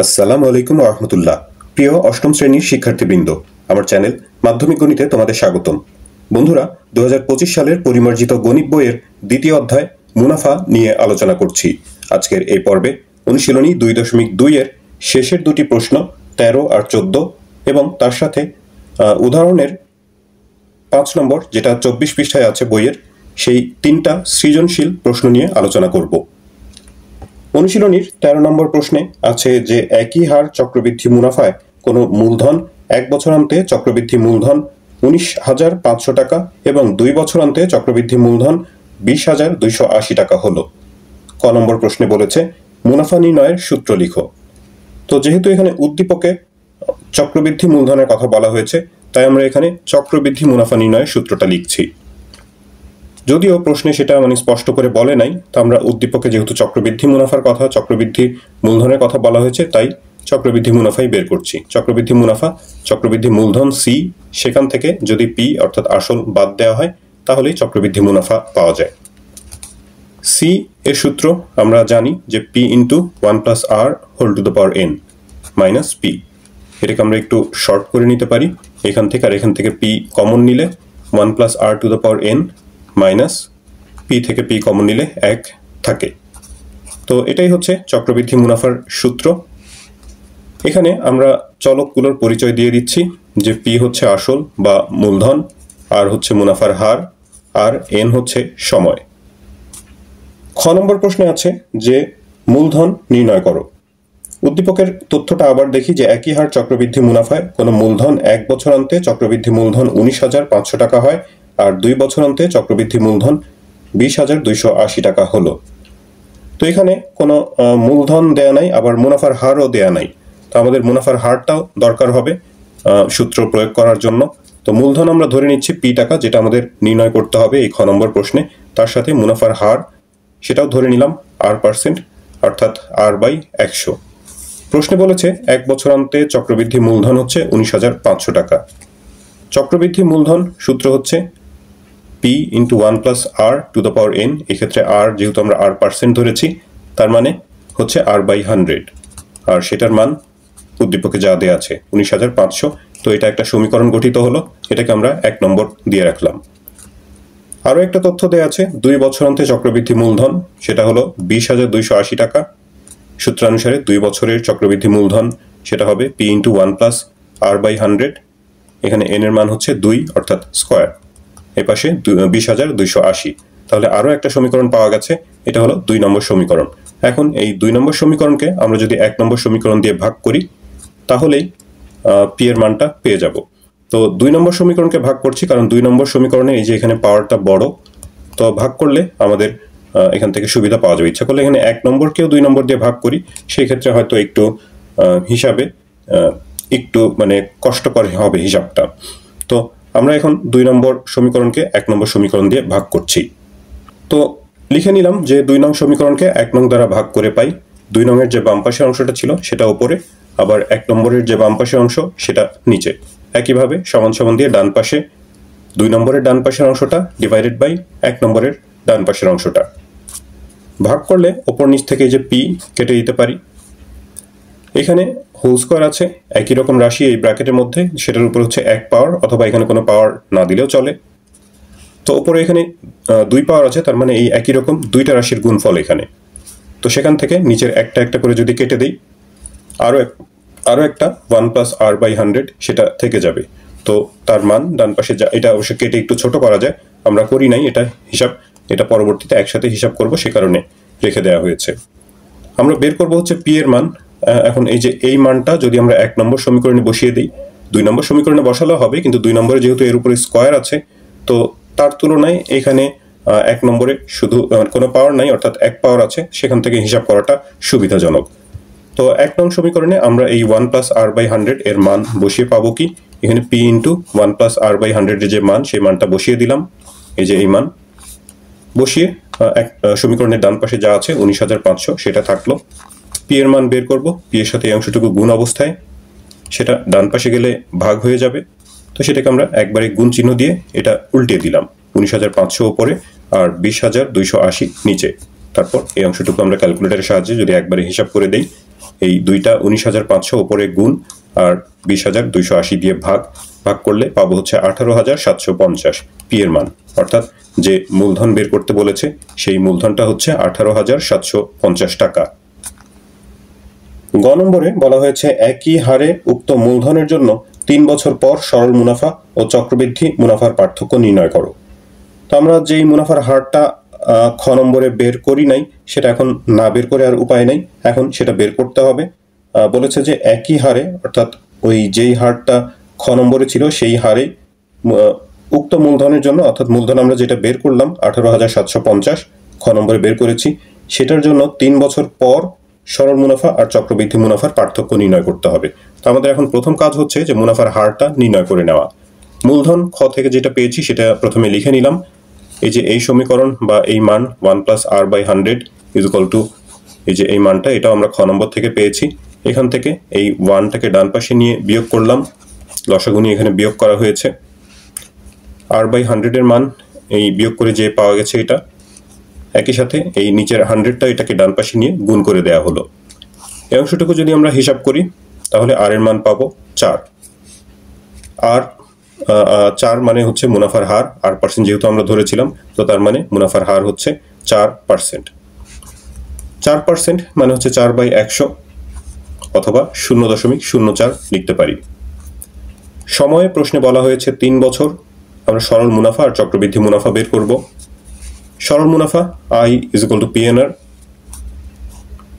আসসালামু আলাইকুম ওয়া রাহমাতুল্লাহ। প্রিয় অষ্টম শ্রেণীর শিক্ষার্থীবৃন্দ, আমার চ্যানেল মাধ্যমিক গণিতে তোমাদের স্বাগতম। বন্ধুরা, 2025 সালের পরিমার্জিত গণিত বইয়ের দ্বিতীয় অধ্যায় মুনাফা নিয়ে আলোচনা করছি। আজকের এই পর্বে অনুশীলনী 2.2 এর শেষের দুটি প্রশ্ন 13 আর 14 এবং তার সাথে উদাহরণের 5 নম্বর, যেটা 24 পৃষ্ঠায় আছে বইয়ের, সেই তিনটা সৃজনশীল প্রশ্ন নিয়ে আলোচনা করব। অনুশীলনীর 13 নম্বর প্রশ্নে আছে যে একই হার চক্রবৃদ্ধি মুনাফায় কোনো মূলধন 1 বছরান্তে চক্রবৃদ্ধি মূলধন 19,500 টাকা এবং 2 বছরান্তে চক্রবৃদ্ধি মূলধন 20,280 টাকা হলো। ক নম্বর প্রশ্নে বলেছে মুনাফা নির্ণয়ের সূত্র লিখো। তো যেহেতু এখানে উদ্দীপকে চক্রবৃদ্ধি মূলধনের কথা বলা হয়েছে, তাই আমরা এখানে চক্রবৃদ্ধি মুনাফা নির্ণয়ের সূত্রটা লিখছি। যদিও প্রশ্নে সেটা স্পষ্ট করে বলে নাই, তো আমরা উদ্দীপকে যেহেতু চক্রবৃদ্ধি মুনাফার কথা, চক্রবৃদ্ধি মূলধনের কথা বলা হয়েছে, তাই চক্রবৃদ্ধি মুনাফাই বের করছি। চক্রবৃদ্ধি মুনাফা, চক্রবৃদ্ধি মূলধন সি, সেখান থেকে যদি পি অর্থাৎ আসল বাদ দেওয়া হয় তাহলেই চক্রবৃদ্ধি মুনাফা পাওয়া যায়। সি এর সূত্র আমরা জানি যে P into 1 plus R whole to the power n minus P. এটাকে আমরা একটু শর্ট করে নিতে পারি এখান থেকে, আর এখান থেকে পি কমন নিলে 1 plus R to the power n minus P থেকে পি কমন নিলে 1 থাকে। তো এটাই হচ্ছে চক্রবৃদ্ধি মুনাফার সূত্র। এখানে আমরা চলকগুলোর পরিচয় দিয়ে দিচ্ছি যে পি হচ্ছে আসল বা মূলধন, আর হচ্ছে মুনাফার হার, আর এন হচ্ছে সময়। খ নম্বর প্রশ্নে আছে যে মূলধন নির্ণয় করো। উদ্দীপকের তথ্যটা আবার দেখি যে একই হার চক্রবৃদ্ধি মুনাফায় কোনো মূলধন 1 বছরান্তে চক্রবৃদ্ধি মূলধন 19,500 টাকা হয় আর 2 বছরান্তে চক্রবৃদ্ধি মূলধন 20,280 টাকা হলো। তো এখানে কোনো মূলধন দেয়া নাই, আবার মুনাফার হারও দেয়া নাই। তো আমাদের মুনাফার হারটাও দরকার হবে সূত্র প্রয়োগ করার জন্য। তো মূলধন আমরা ধরে নিচ্ছি পি টাকা, যেটা আমাদের নির্ণয় করতে হবে এই খ নম্বর প্রশ্নে। তার সাথে মুনাফার হার সেটাও ধরে নিলাম R%, অর্থাৎ R/100। প্রশ্নে বলেছে 1 বছরান্তে চক্রবৃদ্ধি মূলধন হচ্ছে 19,500 টাকা। চক্রবৃদ্ধি মূলধন সূত্র হচ্ছে P into 1 plus R to the power n. এক্ষেত্রে আর যেহেতু আমরা R% ধরেছি, তার মানে হচ্ছে R/100, আর সেটার মান উদ্দীপকে যা দেওয়া আছে 19,500। তো এটা একটা সমীকরণ গঠিত হলো, এটাকে আমরা 1 নম্বর দিয়ে রাখলাম। আরও একটা তথ্য দেওয়া আছে 2 বছরান্তে চক্রবৃদ্ধি মূলধন, সেটা হলো 20,280 টাকা। সূত্রানুসারে 2 বছরের চক্রবৃদ্ধি মূলধন সেটা হবে পি ইন্টু 1 প্লাস R/100। এখানে এন এর মান হচ্ছে 2 অর্থাৎ স্কোয়ার, এ পাশে 20,280। তাহলে আরও একটা সমীকরণ পাওয়া গেছে, এটা হলো 2 নম্বর সমীকরণ। এখন এই 2 নম্বর সমীকরণকে আমরা যদি 1 নম্বর সমীকরণ দিয়ে ভাগ করি তাহলেই পি এর মানটা পেয়ে যাব। তো 2 নম্বর সমীকরণকে ভাগ করছি কারণ 2 নম্বর সমীকরণে এই যে এখানে পাওয়ারটা বড়, তো ভাগ করলে আমাদের এখান থেকে সুবিধা পাওয়া যাবে। ইচ্ছা করলে এখানে 1 নম্বরকেও 2 নম্বর দিয়ে ভাগ করি, সেই ক্ষেত্রে হয়তো একটু হিসাবে একটু কষ্টকর হবে হিসাবটা। তো আমরা এখন 2 নম্বর সমীকরণকে 1 নম্বর সমীকরণ দিয়ে ভাগ করছি। তো লিখে নিলাম যে 2 নং সমীকরণকে 1 নং দ্বারা ভাগ করে পাই 2 নংয়ের যে বাম পাশের অংশটা ছিল সেটা উপরে, আবার 1 নম্বরের যে বাম পাশের অংশ সেটা নিচে। একইভাবে সমান সমান দিয়ে ডান পাশে 2 নম্বরের ডান পাশের অংশটা ডিভাইডেড বাই 1 নম্বরের ডান পাশের অংশটা। ভাগ করলে ওপর নিচ থেকে যে পি কেটে দিতে পারি। এখানে হোল স্কোয়ার আছে, একই রকম রাশি এই ব্র্যাকেটের মধ্যে, সেটার উপর হচ্ছে 1 পাওয়ার, অথবা এখানে কোনো পাওয়ার না দিলেও চলে। তো উপরে এখানে 2 পাওয়ার আছে, তার মানে এই একই রকম 2টা রাশির গুণফল এখানে। তো সেখান থেকে নিচের একটা একটা করে যদি কেটে দিই, আরও একটা 1 প্লাস R/100 সেটা থেকে যাবে। তো তার মান ডান পাশে এটা অবশ্য কেটে একটু ছোট করা যায়, আমরা করি নাই এটা হিসাব, এটা পরবর্তীতে একসাথে হিসাব করব, সে কারণে রেখে দেওয়া হয়েছে। আমরা বের করব হচ্ছে পি এর মান। এখন এই যে এই মানটা যদি আমরা 1 নম্বর সমীকরণে বসিয়ে দিই, 2 নম্বর সমীকরণে বসালেও হবে, কিন্তু 2 নম্বরে যেহেতু এর উপরে স্কোয়ার আছে, তো তার তুলনায় এখানে 1 নম্বরে শুধু কোনো পাওয়ার নাই, অর্থাৎ 1 পাওয়ার আছে, সেখান থেকে হিসাব করাটা সুবিধাজনক। তো 1 নং সমীকরণে আমরা এই 1 প্লাস R/100 এর মান বসিয়ে পাবো কি, এখানে পি ইন্টু 1 প্লাস R/100 এর যে মান, সেই মানটা বসিয়ে দিলাম। এই যে এই মান বসিয়ে সমীকরণের ডান পাশে যা আছে 19,500 সেটা থাকলো। পি এর মান বের করব, পি এর সাথে এই অংশটুকু গুণ অবস্থায়, সেটা ডান পাশে গেলে ভাগ হয়ে যাবে। তো সেটাকে আমরা একবারে গুণ চিহ্ন দিয়ে এটা উল্টে দিলাম, 19,500 উপরে আর 20,280 নিচে। তারপর এই অংশটুকু আমরা ক্যালকুলেটরের সাহায্যে যদি একবারে হিসাব করে দেই, এই দুইটা 19,500 ওপরে গুণ আর 20,280 দিয়ে ভাগ করলে পাবো হচ্ছে 18,750 পি এর মান, অর্থাৎ যে মূলধন বের করতে বলেছে সেই মূলধনটা হচ্ছে 18,750 টাকা। গ নম্বরে বলা হয়েছে একই হারে উক্ত মূলধনের জন্য 3 বছর পর সরল মুনাফা ও চক্রবৃদ্ধি মুনাফার পার্থক্য নির্ণয় করো। তো আমরা যেই মুনাফার হারটা খ নম্বরে বের করি নাই সেটা এখন না বের করে আর উপায় নাই, এখন সেটা বের করতে হবে। বলেছে যে একই হারে, অর্থাৎ ওই যেই হারটা খ নম্বরে ছিল সেই হারে উক্ত মূলধনের জন্য, অর্থাৎ মূলধন আমরা যেটা বের করলাম 18,750 খ নম্বরে বের করেছি, সেটার জন্য 3 বছর পর সরল মুনাফা আর চক্রবৃদ্ধি মুনাফার পার্থক্য নির্ণয় করতে হবে। তো আমাদের এখন প্রথম কাজ হচ্ছে যে মুনাফার হারটা নির্ণয় করে নেওয়া। মূলধন খ থেকে যেটা পেয়েছি সেটা প্রথমে লিখে নিলাম। এই যে এই সমীকরণ বা এই মান 1 + r/100 = এই যে এই মানটা, এটা আমরা খ নম্বর থেকে পেয়েছি। এখান থেকে এই 1টাকে ডান পাশে নিয়ে বিয়োগ করলাম, লসাগু নিয়ে এখানে বিয়োগ করা হয়েছে। r/100 এর মান এই বিয়োগ করে যে পাওয়া গেছে এটা, একই সাথে এই নিচের 100টা এটাকে ডান পাশে নিয়ে গুণ করে দেয়া হলো। এই অংশটুকু যদি আমরা হিসাব করি তাহলে r এর মান পাবো 4। আর 4 মানে হচ্ছে মুনাফার হার, আর পার্সেন্ট যেহেতু আমরা ধরেছিলাম, তো তার মানে মুনাফার হার হচ্ছে 4%। 4% মানে হচ্ছে 4/100 অথবা 0.04 লিখতে পারি। সময়ে প্রশ্নে বলা হয়েছে 3 বছর, আমরা সরল মুনাফা আর চক্রবৃদ্ধি মুনাফা বের করব। সরল মুনাফা I = PNR,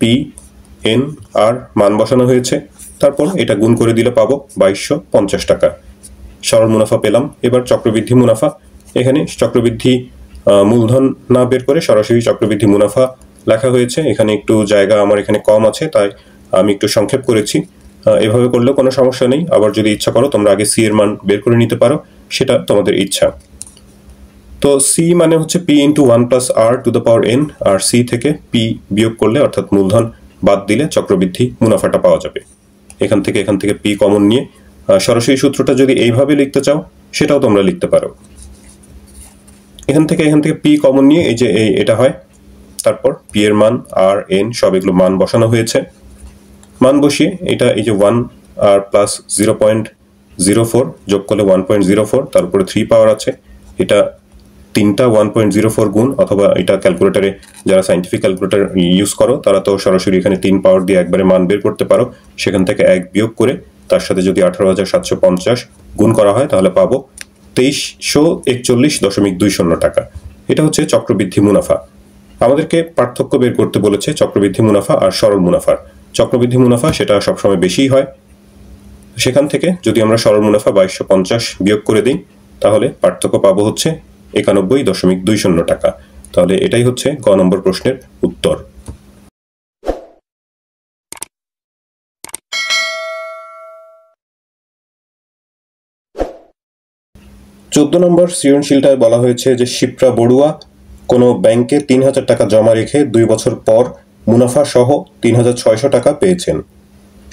PNR মান বসানো হয়েছে, তারপর এটা গুণ করে দিলে পাবো 2250 টাকা। সরল মুনাফা পেলাম। এবার চক্রবৃদ্ধি মুনাফা, এখানে চক্রবৃদ্ধি মূলধন না বের করে সরাসরি চক্রবৃদ্ধি মুনাফা লেখা হয়েছে। এখানে একটু জায়গা আমার এখানে কম আছে, তাই আমি একটু সংক্ষেপ করেছি। এভাবে করলেও কোনো সমস্যা নেই। আবার যদি ইচ্ছা করো তোমরা আগে সি এর মান বের করে নিতে পারো, সেটা তোমাদের ইচ্ছা। তো সি মানে হচ্ছে p × 1 + r⁴n, আর সি থেকে p বিয়োগ করলে, অর্থাৎ মূলধন বাদ দিলে চক্রবৃদ্ধি মুনাফাটা পাওয়া যাবে। এখান থেকে p কমন নিয়ে সরাসরি সূত্রটা যদি এইভাবে লিখতে চাও সেটাও তোমরা লিখতে পারো। এখান থেকে p কমন নিয়ে এই যে এটা হয়, তারপর p এর মান r n সব এগুলো মান বসানো হয়েছে। মান বসিয়ে এটা এই যে 1 আর প্লাস 0.04 যোগ করলে 1.04, তারপরে 3 পাওয়ার আছে, এটা তিনটা 1.04 গুণ, অথবা এটা ক্যালকুলেটরে যারা সাইন্টিফিক ক্যালকুলেটর ইউজ করো তারা তো সরাসরি এখানে 3 পাওয়ার দিয়ে একবারে মান বের করতে পারো। সেখান থেকে 1 বিয়োগ করে তার সাথে যদি 18,750 গুণ করা হয় তাহলে পাবো 2341.20 টাকা। এটা হচ্ছে চক্রবৃদ্ধি মুনাফা। আমাদেরকে পার্থক্য বের করতে বলেছে চক্রবৃদ্ধি মুনাফা আর সরল মুনাফার। চক্রবৃদ্ধি মুনাফা সেটা সবসময় বেশিই হয়, সেখান থেকে যদি আমরা সরল মুনাফা 2250 বিয়োগ করে দিই তাহলে পার্থক্য পাবো হচ্ছে 91.20 টাকা। তাহলে এটাই হচ্ছে গ নম্বর প্রশ্নের উত্তর। 14 নম্বর সৃজনশীলটায় বলা হয়েছে যে শিপ্রা বড়ুয়া কোনো ব্যাংকে 3,000 টাকা জমা রেখে 2 বছর পর মুনাফা সহ 3,600 টাকা পেয়েছেন।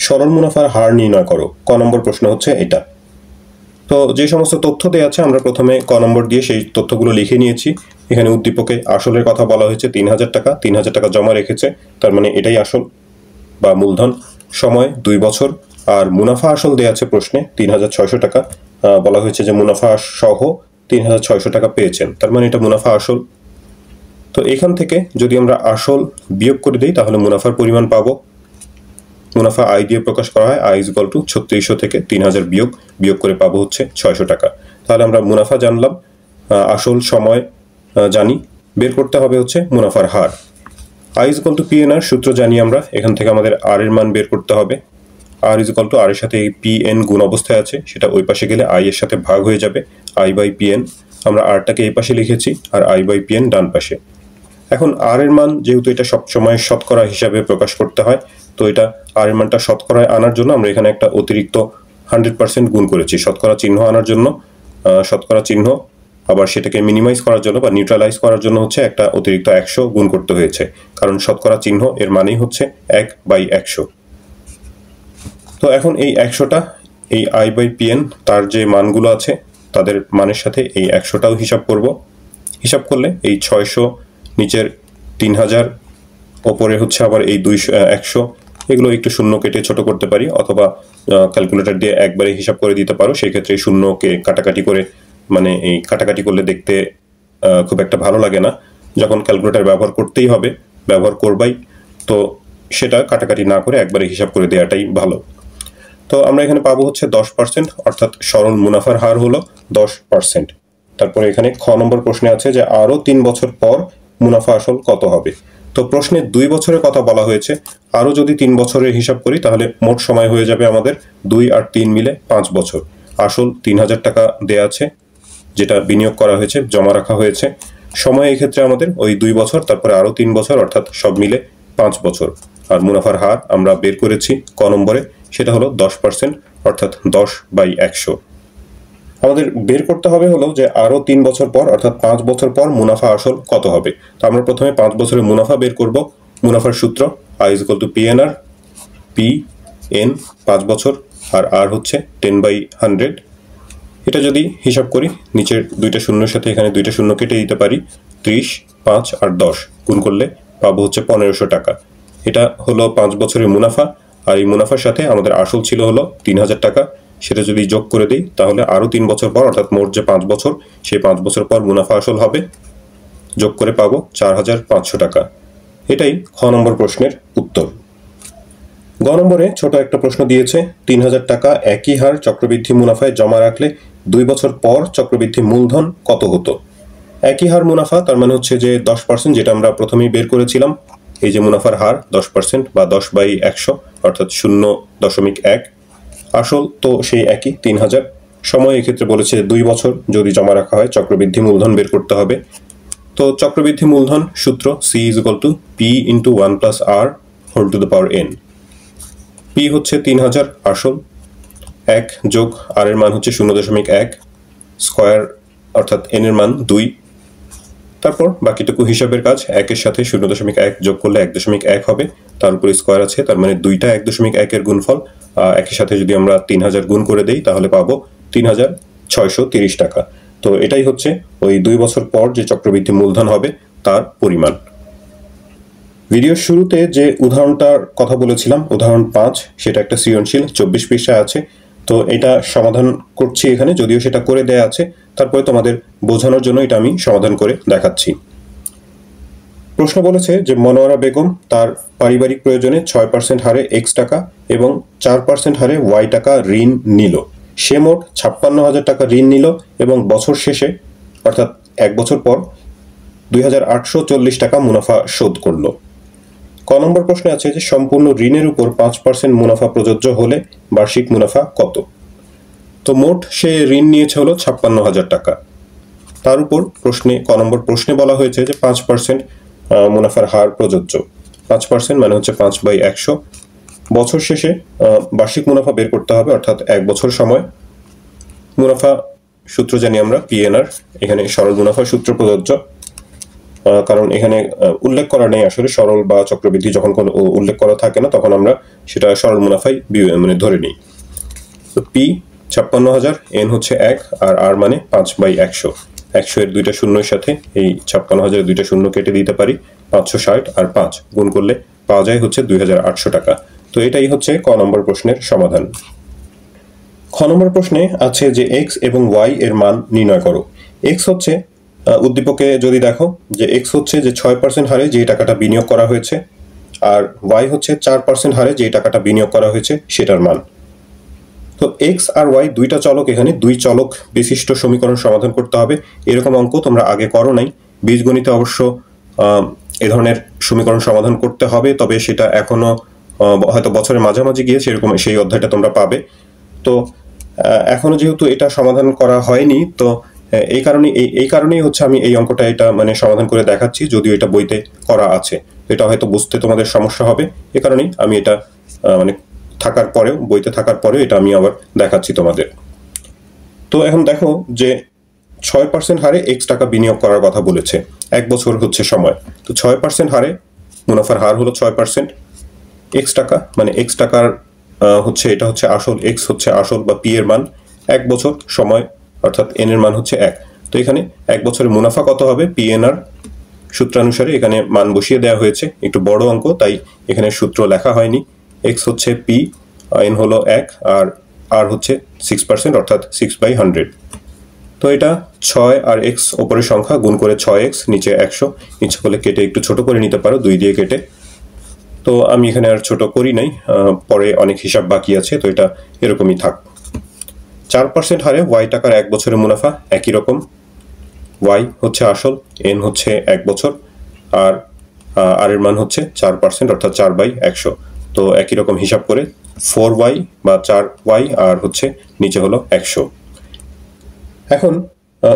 সরল মুনাফার হার নির্ণয় করো। ক নম্বর প্রশ্ন হচ্ছে এটা। তো যে সমস্ত তথ্য দেওয়া আছে আমরা প্রথমে ক নম্বর দিয়ে সেই তথ্যগুলো লিখে নিয়েছি। এখানে উদ্দীপকে আসলের কথা বলা হয়েছে 3,000 টাকা, 3,000 টাকা জমা রেখেছে, তার মানে এটাই আসল বা মূলধন। সময় 2 বছর, আর মুনাফা আসল দেওয়া আছে প্রশ্নে 3,600 টাকা, বলা হয়েছে যে মুনাফা সহ 3,600 টাকা পেয়েছেন, তার মানে এটা মুনাফা আসল। তো এখান থেকে যদি আমরা আসল বিয়োগ করে দিই তাহলে মুনাফার পরিমাণ পাবো। মুনাফা আয় দিয়ে প্রকাশ করা হয়, আয় = 3600 থেকে 3,000 বিয়োগ করে পাবো হচ্ছে 600 টাকা। তাহলে আমরা মুনাফা জানলাম, আসল সময় জানি, বের করতে হবে হচ্ছে মুনাফার হার। আই = PNR সূত্র জানি আমরা, এখান থেকে আমাদের আর এর মান বের করতে হবে। আর = আর এর সাথে PN গুণ অবস্থায় আছে, সেটা ওই পাশে গেলে আই এর সাথে ভাগ হয়ে যাবে, I/PN। আমরা আরটাকে এই পাশে লিখেছি আর I/PN ডান পাশে। এখন আর এর মান যেহেতু এটা সবসময় শতকরা হিসাবে প্রকাশ করতে হয়, তো এটা আর এর মানটা শতকরায় আনার জন্য আমরা এখানে একটা অতিরিক্ত 100% গুণ করেছি শতকরা চিহ্ন আনার জন্য। শতকরা চিহ্ন আবার সেটাকে মিনিমাইজ করার জন্য বা নিউট্রালাইজ করার জন্য হচ্ছে একটা অতিরিক্ত 100 গুণ করতে হয়েছে, কারণ শতকরা চিহ্ন এর মানেই হচ্ছে 1/100। তো এখন এই 100টা এই I/PN তার যে মানগুলো আছে তাদের মানের সাথে এই 100টাও হিসাব করব। হিসাব করলে এই 600 নিচের 3,000 ওপরে হচ্ছে আবার এই 100, এগুলো একটু শূন্য কেটে ছোট করতে পারি, অথবা ক্যালকুলেটর দিয়ে একবারে হিসাব করে দিতে পারো। সেই ক্ষেত্রে শূন্যকে কাটাকাটি করে, মানে এই কাটাকাটি করলে দেখতে খুব একটা ভালো লাগে না। যখন ক্যালকুলেটর ব্যবহার করতেই হবে, ব্যবহার করবাই, তো সেটা কাটাকাটি না করে একবারে হিসাব করে দেওয়াটাই ভালো। তো আমরা এখানে পাবো হচ্ছে 10%, অর্থাৎ সরল মুনাফার হার হলো 10%। তারপরে এখানে খ নম্বর প্রশ্নে আছে যে আরো 3 বছর পর মুনাফা আসল কত হবে। তো প্রশ্নে 2 বছরের কথা বলা হয়েছে, আরো যদি 3 বছরের হিসাব করি তাহলে মোট সময় হয়ে যাবে আমাদের 2 আর 3 মিলে 5 বছর। আসল 3000 টাকা দেয়া আছে, যেটা বিনিয়োগ করা হয়েছে, জমা রাখা হয়েছে। সময় এই ক্ষেত্রে আমাদের ওই 2 বছর, তারপরে আরো 3 বছর, অর্থাৎ সব মিলে 5 বছর। আর মুনাফার হার আমরা বের করেছি ক নম্বরে, সেটা হলো 10%, অর্থাৎ 10/100। আমাদের বের করতে হবে হলো যে আরো 3 বছর পর, অর্থাৎ 5 বছর পর মুনাফা আসল কত হবে। তো আমরা প্রথমে 5 বছরের মুনাফা বের করব। মুনাফার সূত্র I = PNR, PN 5 বছর আর R হচ্ছে 10/100। এটা যদি হিসাব করি, নিচের দুইটা শূন্যের সাথে এখানে দুইটা শূন্য কেটে দিতে পারি। 30, 5 আর 10 গুণ করলে পাবো হচ্ছে 1500 টাকা। এটা হলো 5 বছরের মুনাফা। আর এই মুনাফার সাথে আমাদের আসল ছিল হলো 3000 টাকা। সেটা যদি যোগ করে দিই তাহলে আরো 3 বছর পর, অর্থাৎ মোট যে 5 বছর, সেই 5 বছর পর মুনাফা আসল হবে, যোগ করে পাবো 4500 টাকা। এটাই খ নম্বর প্রশ্নের উত্তর। গ নম্বরে ছোট একটা প্রশ্ন দিয়েছে, 3000 টাকা একই হার চক্রবৃদ্ধি মুনাফায় জমা রাখলে 2 বছর পর চক্রবৃদ্ধি মূলধন কত হতো। একই হার মুনাফা, তার মানে হচ্ছে যে 10%, যেটা আমরা প্রথমেই বের করেছিলাম। এই যে মুনাফার হার 10% বা 10/100, অর্থাৎ 0.1। আসল তো সেই একই 3000। সময় এক্ষেত্রে বলেছে 2 বছর যদি জমা রাখা হয়, চক্রবৃদ্ধি মূলধন বের করতে হবে। তো চক্রবৃদ্ধি মূলধন সূত্র C = P × 1 + R whole to the power n। P হচ্ছে 3000 আসল, 1 যোগ R এর মান হচ্ছে 0.1 স্কয়ার, অর্থাৎ n এর মান 2। তারপর বাকিটুকু হিসাবের কাজ, 1 এর সাথে 0.1 যোগ করলে 1.1 হবে, তার উপরে স্কয়ার আছে, তার মানে দুইটা 1.1 এর গুণফল। একের সাথে যদি আমরা 3000 গুণ করে দেই তাহলে পাবো 3630 টাকা। তো এটাই হচ্ছে ওই 2 বছর পর যে চক্রবৃদ্ধি মূলধন হবে তার পরিমাণ। ভিডিওর শুরুতে যে উদাহরণটার কথা বলেছিলাম, উদাহরণ 5, সেটা একটা সৃজনশীল, 24 পৃষ্ঠায় আছে। তো এটা সমাধান করছি এখানে, যদিও সেটা করে দেয়া আছে, তারপরে তোমাদের বোঝানোর জন্য এটা আমি সমাধান করে দেখাচ্ছি। প্রশ্ন বলেছে যে মনোয়ারা বেগম তার পারিবারিক প্রয়োজনে 6% হারে X টাকা এবং 4% হারে Y টাকা ঋণ নিল। সে মোট 56,000 টাকা ঋণ নিল এবং বছর শেষে, অর্থাৎ 1 বছর পর, 2840 টাকা মুনাফা শোধ করলো। ক নম্বর প্রশ্নে আছে যে সম্পূর্ণ ঋণের উপর 5% মুনাফা প্রযোজ্য হলে বার্ষিক মুনাফা কত। তো মোট সে ঋণ নিয়েছে হলো 56,000 টাকা। তার উপর প্রশ্নে, ক নম্বর প্রশ্নে বলা হয়েছে যে 5% মুনাফার হার প্রযোজ্য। 5% মানে হচ্ছে 5/100। বছর শেষে বার্ষিক মুনাফা বের করতে হবে, অর্থাৎ 1 বছর সময়। মুনাফা সূত্র জানি আমরা PNR, এখানে সরল মুনাফা সূত্র প্রযোজ্য, কারণ এখানে উল্লেখ করা নেই আসলে সরল বা চক্রবৃদ্ধি। যখন কোনো উল্লেখ করা থাকে না তখন আমরা সেটা সরল মুনাফাই মানে ধরে নিই। তো P 56,000, N হচ্ছে 1 আর R মানে 5/100। 100 এর দুইটা শূন্যের সাথে এই 56,000 দুইটা শূন্য কেটে দিতে পারি, 560 আর 5 গুণ করলে পাওয়া যায় হচ্ছে 2800 টাকা। তো এটাই হচ্ছে ক নম্বর প্রশ্নের সমাধান। খ নম্বর প্রশ্নে আছে যে X এবং Y এর মান নির্ণয় করো। X হচ্ছে উদ্দীপকে যদি দেখো যে X হচ্ছে যে 6% হারে যে টাকাটা বিনিয়োগ করা হয়েছে, আর Y হচ্ছে 4% হারে যে টাকাটা বিনিয়োগ করা হয়েছে সেটার মান। তো X আর Y দুইটা চলক, এখানে দুই চলক বিশিষ্ট সমীকরণ সমাধান করতে হবে। এরকম অঙ্ক তোমরা আগে করো নাই। বীজগণিতে অবশ্য এ ধরনের সমীকরণ সমাধান করতে হবে, তবে সেটা এখনো হয়তো বছরের মাঝামাঝি গিয়ে সেরকম সেই অধ্যায়টা তোমরা পাবে। তো এখনো যেহেতু এটা সমাধান করা হয়নি, তো এই কারণেই হচ্ছে আমি এই অঙ্কটা এটা মানে সমাধান করে দেখাচ্ছি, যদিও এটা বইতে করা আছে। এটা হয়তো বুঝতে তোমাদের সমস্যা হবে, এ কারণেই আমি এটা মানে থাকার পরেও, বইতে থাকার পরেও এটা আমি আবার দেখাচ্ছি তোমাদের। তো এখন দেখো যে 6% হারে X টাকা বিনিয়োগ করার কথা বলেছে, 1 বছর হচ্ছে সময়। তো 6% হারে মুনাফার হার হলো 6%। X টাকা মানে X টাকার হচ্ছে, এটা হচ্ছে আসল, X হচ্ছে আসল বা P এর মান, 1 বছর সময়, অর্থাৎ N এর মান হচ্ছে 1। তো এখানে 1 বছরের মুনাফা কত হবে, PNR সূত্রানুসারে এখানে মান বসিয়ে দেওয়া হয়েছে। একটু বড় অঙ্ক, তাই এখানে সূত্র লেখা হয়নি। এক্স হচ্ছে পি, এন হলো 1 আর আর হচ্ছে 6% অর্থাৎ 6/100। তো এটা 6 আর এক্স ওপরের সংখ্যা গুণ করে 6x, নিচে 100। ইচ্ছা করলে কেটে একটু ছোট করে নিতে পারো 2 দিয়ে কেটে। তো আমি এখানে আর ছোট করি নাই, পরে অনেক হিসাব বাকি আছে, তো এটা এরকমই থাক। 4% হারে ওয়াই টাকার 1 বছরের মুনাফা একই রকম। ওয়াই হচ্ছে আসল, এন হচ্ছে 1 বছর, আর আর এর মান হচ্ছে 4% অর্থাৎ 4/100। তো একই রকম হিসাব করে 4y বা 4y আর হচ্ছে নিচে হলো 100। এখন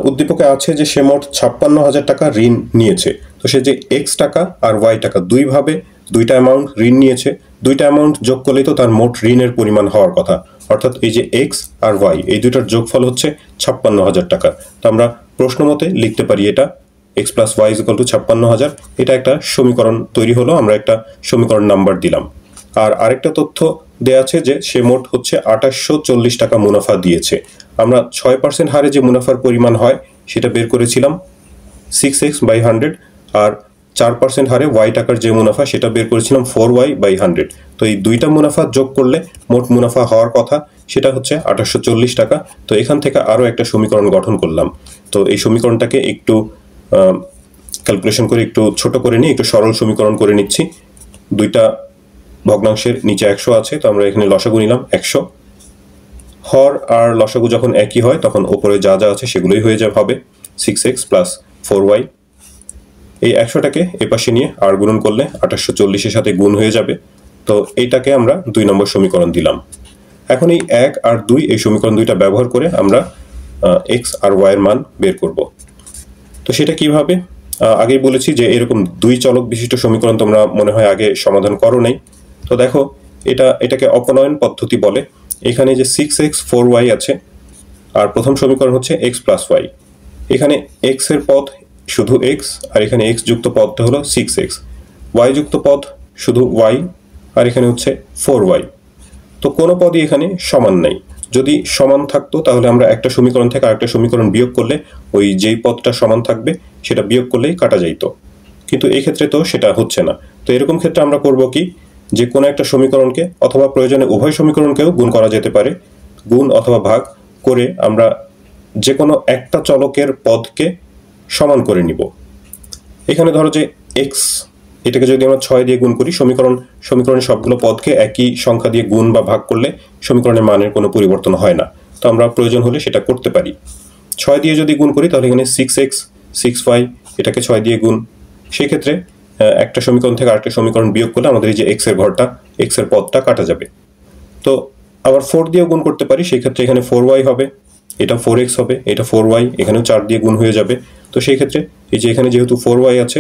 উদ্দীপকে আছে যে সে মোট 56,000 টাকা ঋণ নিয়েছে। তো সে যে এক্স টাকা আর ওয়াই টাকা দুইভাবে দুইটা অ্যামাউন্ট ঋণ নিয়েছে, দুইটা অ্যামাউন্ট যোগ করলেই তো তার মোট ঋণের পরিমাণ হওয়ার কথা। অর্থাৎ এই যে এক্স আর ওয়াই এই দুইটার যোগফল হচ্ছে 56,000 টাকা। তো আমরা প্রশ্ন মতে লিখতে পারি এটা x plus y is equal to 56,000। এটা একটা সমীকরণ তৈরি হলো, আমরা একটা সমীকরণ নাম্বার দিলাম। আর আরেকটা তথ্য দেয়া আছে যে সে মোট হচ্ছে 2840 টাকা মুনাফা দিয়েছে। আমরা 6% হারে যে মুনাফার পরিমাণ হয় সেটা বের করেছিলাম 6x/100, আর 4% হারে ওয়াই টাকার যে মুনাফা সেটা বের করেছিলাম 4y/100। তো এই দুইটা মুনাফা যোগ করলে মোট মুনাফা হওয়ার কথা সেটা হচ্ছে 2840 টাকা। তো এখান থেকে আরও একটা সমীকরণ গঠন করলাম। তো এই সমীকরণটাকে একটু ক্যালকুলেশন করে একটু ছোট করে নিয়ে একটু সরল সমীকরণ করে নিচ্ছি। দুইটা ভগ্নাংশের নিচে 100 আছে, তো আমরা এখানে লসাগু নিলাম 100। হর আর লসাগু যখন একই হয় তখন ওপরে যা যা আছে সেগুলোই হয়ে যাবে, হবে 6x প্লাস 4y। এই 100টাকে এপাশে নিয়ে আর গুণন করলে 2840-এর সাথে গুণ হয়ে যাবে। তো এইটাকে আমরা 2 নম্বর সমীকরণ দিলাম। এখন এই 1 আর 2 এই সমীকরণ দুইটা ব্যবহার করে আমরা এক্স আর ওয়াই এর মান বের করব। তো সেটা কিভাবে? আগেই বলেছি যে এরকম 2 চলক বিশিষ্ট সমীকরণ তোমরা মনে হয় আগে সমাধান করো নাই। তো দেখো এটাকে অপনয়ন পদ্ধতি বলে। এখানে যে 6x 4y আছে, আর প্রথম সমীকরণ হচ্ছে x প্লাস ওয়াই। এখানে x এর পদ শুধু x, আর এখানে x যুক্ত পদটা হলো 6x। y যুক্ত পদ শুধু y, আর এখানে হচ্ছে 4y। তো কোনো পদই এখানে সমান নাই। যদি সমান থাকতো তাহলে আমরা একটা সমীকরণ থেকে আরেকটা সমীকরণ বিয়োগ করলে ওই যেই পদটা সমান থাকবে সেটা বিয়োগ করলেই কাটা যাইত, কিন্তু এই ক্ষেত্রে তো সেটা হচ্ছে না। তো এরকম ক্ষেত্রে আমরা করব কি, যে কোনো একটা সমীকরণকে অথবা প্রয়োজনে উভয় সমীকরণকেও গুণ করা যেতে পারে। গুণ অথবা ভাগ করে আমরা যে কোনো একটা চলকের পদকে সমান করে নিব। এখানে ধরো যে এক্স, এটাকে যদি আমরা 6 দিয়ে গুণ করি, সমীকরণের সবগুলো পদকে একই সংখ্যা দিয়ে গুণ বা ভাগ করলে সমীকরণের মানের কোনো পরিবর্তন হয় না। তো আমরা প্রয়োজন হলে সেটা করতে পারি। 6 দিয়ে যদি গুণ করি তাহলে এখানে 6x 6y, এটাকে 6 দিয়ে গুণ। সেই ক্ষেত্রে একটা সমীকরণ থেকে আরেকটা সমীকরণ বিয়োগ করলে আমাদের এই যে এক্স এর ঘরটা, এক্স এর পদটা কাটা যাবে। তো আবার 4 দিয়েও গুণ করতে পারি, সেই ক্ষেত্রে এখানে 4y হবে, এটা 4x হবে, এটা 4y, এখানেও 4 দিয়ে গুণ হয়ে যাবে। তো সেই ক্ষেত্রে এই যে এখানে যেহেতু 4y আছে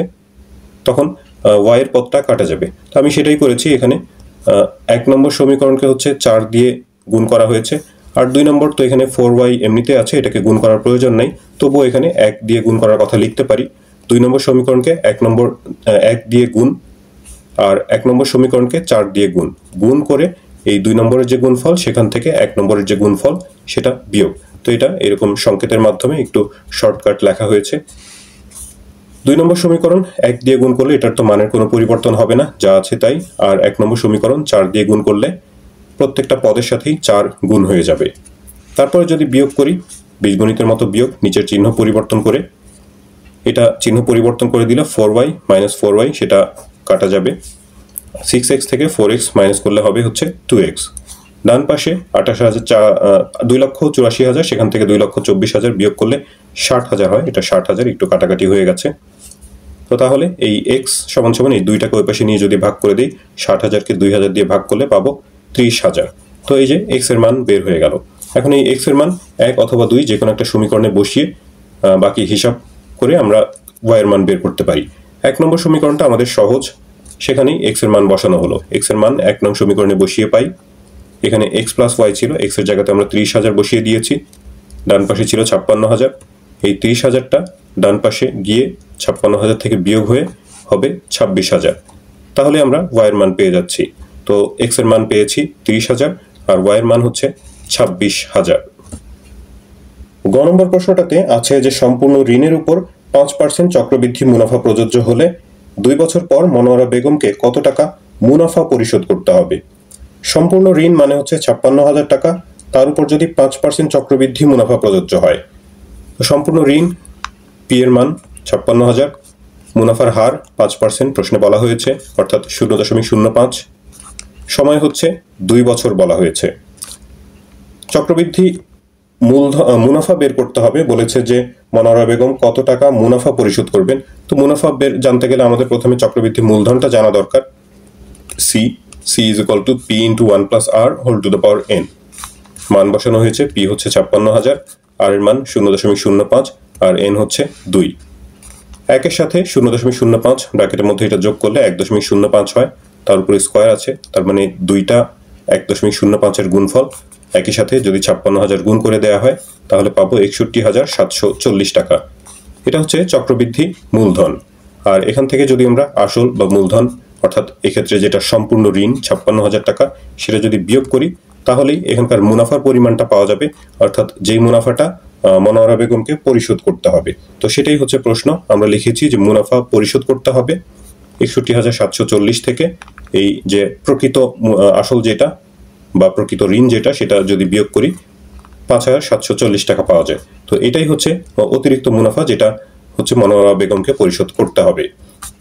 তখন y এর পদটা কাটা যাবে। তো আমি সেটাই করেছি। এখানে 1 নম্বর সমীকরণকে হচ্ছে 4 দিয়ে গুণ করা হয়েছে, আর 2 নম্বর তো এখানে 4y এমনিতে আছে, এটাকে গুণ করার প্রয়োজন নাই, তবুও এখানে 1 দিয়ে গুণ করার কথা লিখতে পারি। 2 নম্বর সমীকরণকে 1 দিয়ে গুণ, আর 1 নম্বর সমীকরণকে 4 দিয়ে গুণ করে এই 2 নম্বরের যে গুণফল সেখান থেকে 1 নম্বরের যে গুণফল সেটা বিয়োগ। তো এটা এরকম সংকেতের মাধ্যমে একটু শর্টকাট লেখা হয়েছে। 2 নম্বর সমীকরণ 1 দিয়ে গুণ করলে এটার তো মানের কোনো পরিবর্তন হবে না, যা আছে তাই। আর 1 নম্বর সমীকরণ 4 দিয়ে গুণ করলে প্রত্যেকটা পদের সাথেই 4 গুণ হয়ে যাবে। তারপরে যদি বিয়োগ করি, বীজগণিতের মতো বিয়োগ, নিচের চিহ্ন পরিবর্তন করে, এটা চিহ্ন পরিবর্তন করে দিলে 4y মাইনাস 4y সেটা কাটা যাবে। 6x থেকে 4x মাইনাস করলে হবে হচ্ছে 2x। ডান পাশে 2,84,000, সেখান থেকে 2,24,000 বিয়োগ করলে 60,000 হয়, এটা 60,000, একটু কাটাকাটি হয়ে গেছে। তো তাহলে এই x সমান সমান এই 2টাকে ওই পাশে নিয়ে যদি ভাগ করে দিই, 60,000কে 2,000 দিয়ে ভাগ করলে পাবো 30,000। তো এই যে x এর মান বের হয়ে গেল। এখন এই x এর মান 1 অথবা 2 যে কোনো একটা সমীকরণে বসিয়ে বাকি হিসাব করে আমরা y এর মান বের করতে পারি। 1 নম্বর সমীকরণটা আমাদের সহজ, সেখানেই x এর মান বসানো হলো। x এর মান 1 নং সমীকরণে বসিয়ে পাই। এখানে x প্লাস y ছিল, x এর জায়গাতে আমরা 30,000 বসিয়ে দিয়েছি। ডান পাশে ছিল 56,000, এই 30,000টা ডান পাশে গিয়ে 56,000 থেকে বিয়োগ হয়ে হবে 26,000। তাহলে আমরা y এর মান পেয়ে যাচ্ছি। তো x এর মান পেয়েছি 30,000 আর y এর মান হচ্ছে 26,000। গ নম্বর প্রশ্নটাতে আছে যে সম্পূর্ণ ঋণের উপর 5% চক্রবৃদ্ধি মুনাফা প্রযোজ্য হলে 2 বছর পর মনোয়ারা বেগমকে কত টাকা মুনাফা পরিশোধ করতে হবে। সম্পূর্ণ ঋণ মানে হচ্ছে 56,000 টাকা, তার উপর যদি 5% চক্রবৃদ্ধি মুনাফা প্রযোজ্য হয়। সম্পূর্ণ ঋণ পি এর মান 56,000, মুনাফার হার 5% প্রশ্নে বলা হয়েছে, অর্থাৎ 0.05। সময় হচ্ছে 2 বছর বলা হয়েছে। চক্রবৃদ্ধি মুনাফা বের করতে হবে, বলেছে যে মনোয়ারা বেগম কত টাকা মুনাফা পরিশোধ করবেন। তো মুনাফা জানতে গেলে আমাদের প্রথমে চক্রবৃদ্ধি মূলধনটা জানা দরকার। C is equal to P into 1 plus R whole to the power n. মান বসানো হয়েছে, পি হচ্ছে 56,000, আর এর মান 0.05 আর এন হচ্ছে 2। একের সাথে 0.05 ব্র্যাকেটের মধ্যে এটা যোগ করলে 1.05 হয়, তার উপরে স্কোয়ার আছে, তার মানে 2টা 1.05 এর গুণফল। একই সাথে যদি 56,000 গুণ করে দেওয়া হয় তাহলে পাবো 61,740 টাকা। এটা হচ্ছে চক্রবৃদ্ধি মূলধন। আর এখান থেকে যদি আমরা আসল বা মূলধন, অর্থাৎ এক্ষেত্রে যেটা সম্পূর্ণ ঋণ 56,000 টাকা, সেটা যদি বিয়োগ করি তাহলেই এখানকার মুনাফার পরিমাণটা পাওয়া যাবে, অর্থাৎ যেই মুনাফাটা মনোয়ারা বেগমকে পরিশোধ করতে হবে। তো সেটাই হচ্ছে প্রশ্ন। আমরা লিখেছি যে মুনাফা পরিশোধ করতে হবে 61,740 থেকে এই যে প্রকৃত আসল যেটা বা প্রকৃত ঋণ যেটা, সেটা যদি বিয়োগ করি 5,740 টাকা পাওয়া যায়। তো এটাই হচ্ছে অতিরিক্ত মুনাফা, যেটা হচ্ছে মনোয়ারা বেগমকে পরিশোধ করতে হবে।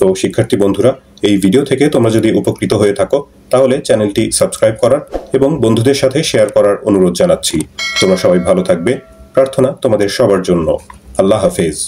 তো শিক্ষার্থী বন্ধুরা, এই ভিডিও থেকে তোমরা যদি উপকৃত হয়ে থাকো তাহলে চ্যানেলটি সাবস্ক্রাইব করার এবং বন্ধুদের সাথে শেয়ার করার অনুরোধ জানাচ্ছি। তোমরা সবাই ভালো থাকবে, প্রার্থনা তোমাদের সবার জন্য। আল্লাহ হাফেজ।